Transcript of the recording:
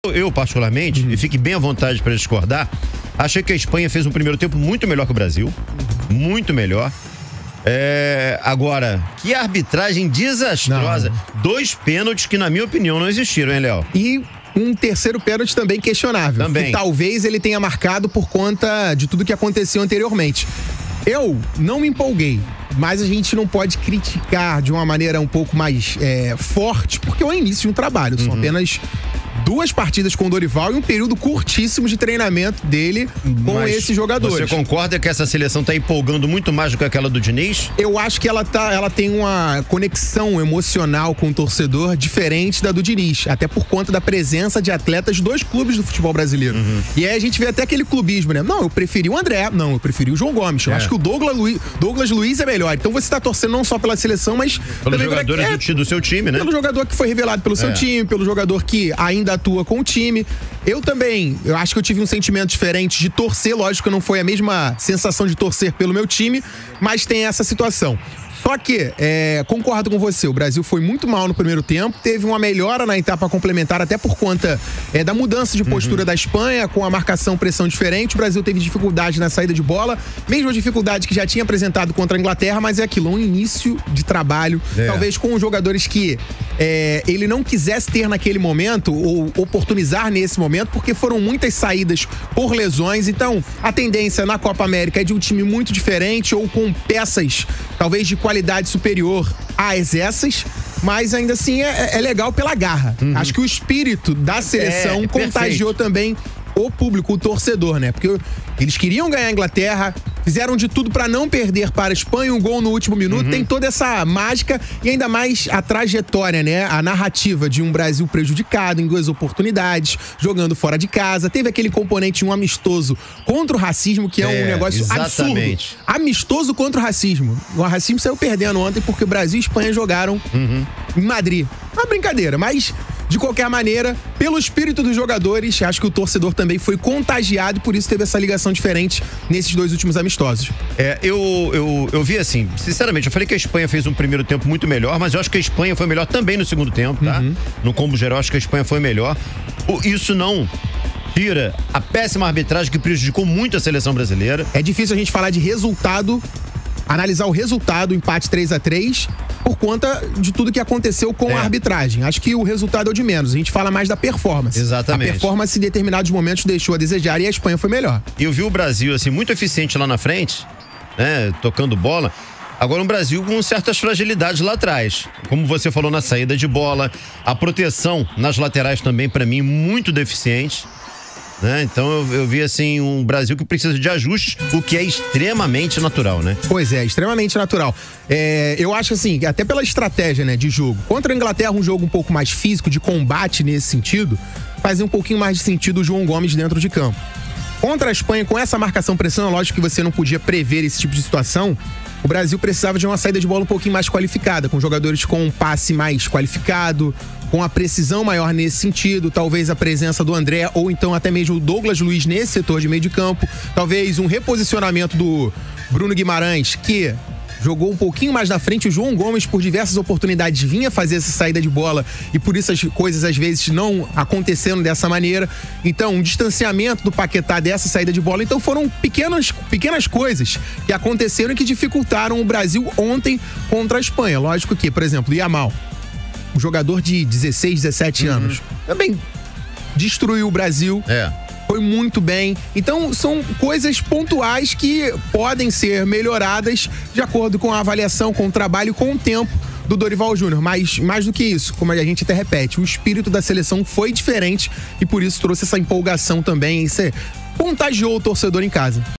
Eu, particularmente, e fique bem à vontade para discordar, achei que a Espanha fez um primeiro tempo muito melhor que o Brasil. Muito melhor. Agora, que arbitragem desastrosa. Não. 2 pênaltis que, na minha opinião, não existiram, hein, Léo? E um terceiro pênalti também questionável. Também. Que talvez ele tenha marcado por conta de tudo que aconteceu anteriormente. Eu não me empolguei, mas a gente não pode criticar de uma maneira um pouco mais forte, porque é o início de um trabalho. São apenas 2 partidas com o Dorival e um período curtíssimo de treinamento dele com esses jogadores. Você concorda que essa seleção tá empolgando muito mais do que aquela do Diniz? Eu acho que ela tem uma conexão emocional com o torcedor diferente da do Diniz, até por conta da presença de atletas de 2 clubes do futebol brasileiro. E aí a gente vê até aquele clubismo, né? Não, eu preferi o André, não, eu preferi o João Gomes. Eu acho que o Douglas Luiz é melhor. Então você tá torcendo não só pela seleção, mas pelos jogadores do seu time, né? Pelo jogador que foi revelado pelo seu time, pelo jogador que ainda atua com o time. Eu acho que eu tive um sentimento diferente de torcer, lógico que não foi a mesma sensação de torcer pelo meu time, mas tem essa situação. Só que, concordo com você, o Brasil foi muito mal no primeiro tempo, teve uma melhora na etapa complementar, até por conta da mudança de postura da Espanha, com a marcação, pressão diferente. O Brasil teve dificuldade na saída de bola, mesma dificuldade que já tinha apresentado contra a Inglaterra, mas é aquilo, um início de trabalho, talvez com os jogadores que ele não quisesse ter naquele momento, ou oportunizar nesse momento, porque foram muitas saídas por lesões. Então, a tendência na Copa América é de um time muito diferente, ou com peças, talvez de qualidade superior às essas, mas ainda assim é legal pela garra. Acho que o espírito da seleção contagiou também o público, o torcedor, né? Porque eles queriam ganhar a Inglaterra, fizeram de tudo para não perder para a Espanha, um gol no último minuto, tem toda essa mágica e ainda mais a trajetória, né? A narrativa de um Brasil prejudicado em 2 oportunidades, jogando fora de casa, teve aquele componente um amistoso contra o racismo, que é um negócio absurdo. Amistoso contra o racismo. O racismo saiu perdendo ontem porque o Brasil e a Espanha jogaram em Madrid. Uma brincadeira, mas de qualquer maneira, pelo espírito dos jogadores, acho que o torcedor também foi contagiado e por isso teve essa ligação diferente nesses 2 últimos amistosos. Eu vi assim, sinceramente, eu falei que a Espanha fez um primeiro tempo muito melhor, mas eu acho que a Espanha foi melhor também no segundo tempo, tá? No combo geral, acho que a Espanha foi melhor. Isso não tira a péssima arbitragem que prejudicou muito a seleção brasileira. É difícil a gente falar de resultado, analisar o resultado, empate 3-3, por conta de tudo que aconteceu com a arbitragem. Acho que o resultado é o de menos. A gente fala mais da performance. Exatamente. A performance em determinados momentos deixou a desejar e a Espanha foi melhor. Eu vi o Brasil, assim, muito eficiente lá na frente, né, tocando bola. Agora um Brasil com certas fragilidades lá atrás. Como você falou na saída de bola, a proteção nas laterais também, para mim, muito deficiente. Né? Então eu vi assim um Brasil que precisa de ajustes, o que é extremamente natural, né? Pois é, extremamente natural. Eu acho assim, até pela estratégia, né, de jogo. Contra a Inglaterra, um jogo um pouco mais físico, de combate nesse sentido, fazia um pouquinho mais de sentido o João Gomes dentro de campo. Contra a Espanha, com essa marcação-pressão, lógico que você não podia prever esse tipo de situação. O Brasil precisava de uma saída de bola um pouquinho mais qualificada, com jogadores com um passe mais qualificado, com a precisão maior nesse sentido, talvez a presença do André ou então até mesmo o Douglas Luiz nesse setor de meio de campo, talvez um reposicionamento do Bruno Guimarães, que jogou um pouquinho mais na frente. O João Gomes, por diversas oportunidades, vinha fazer essa saída de bola e por isso as coisas às vezes não aconteceram dessa maneira. Então, um distanciamento do Paquetá dessa saída de bola. Então foram pequenas coisas que aconteceram e que dificultaram o Brasil ontem contra a Espanha. Lógico que, por exemplo, o Yamal, um jogador de 16, 17 anos, também destruiu o Brasil. Foi muito bem. Então, são coisas pontuais que podem ser melhoradas de acordo com a avaliação, com o trabalho, com o tempo do Dorival Júnior. Mas, mais do que isso, como a gente até repete, o espírito da seleção foi diferente e por isso trouxe essa empolgação também. Isso contagiou o torcedor em casa.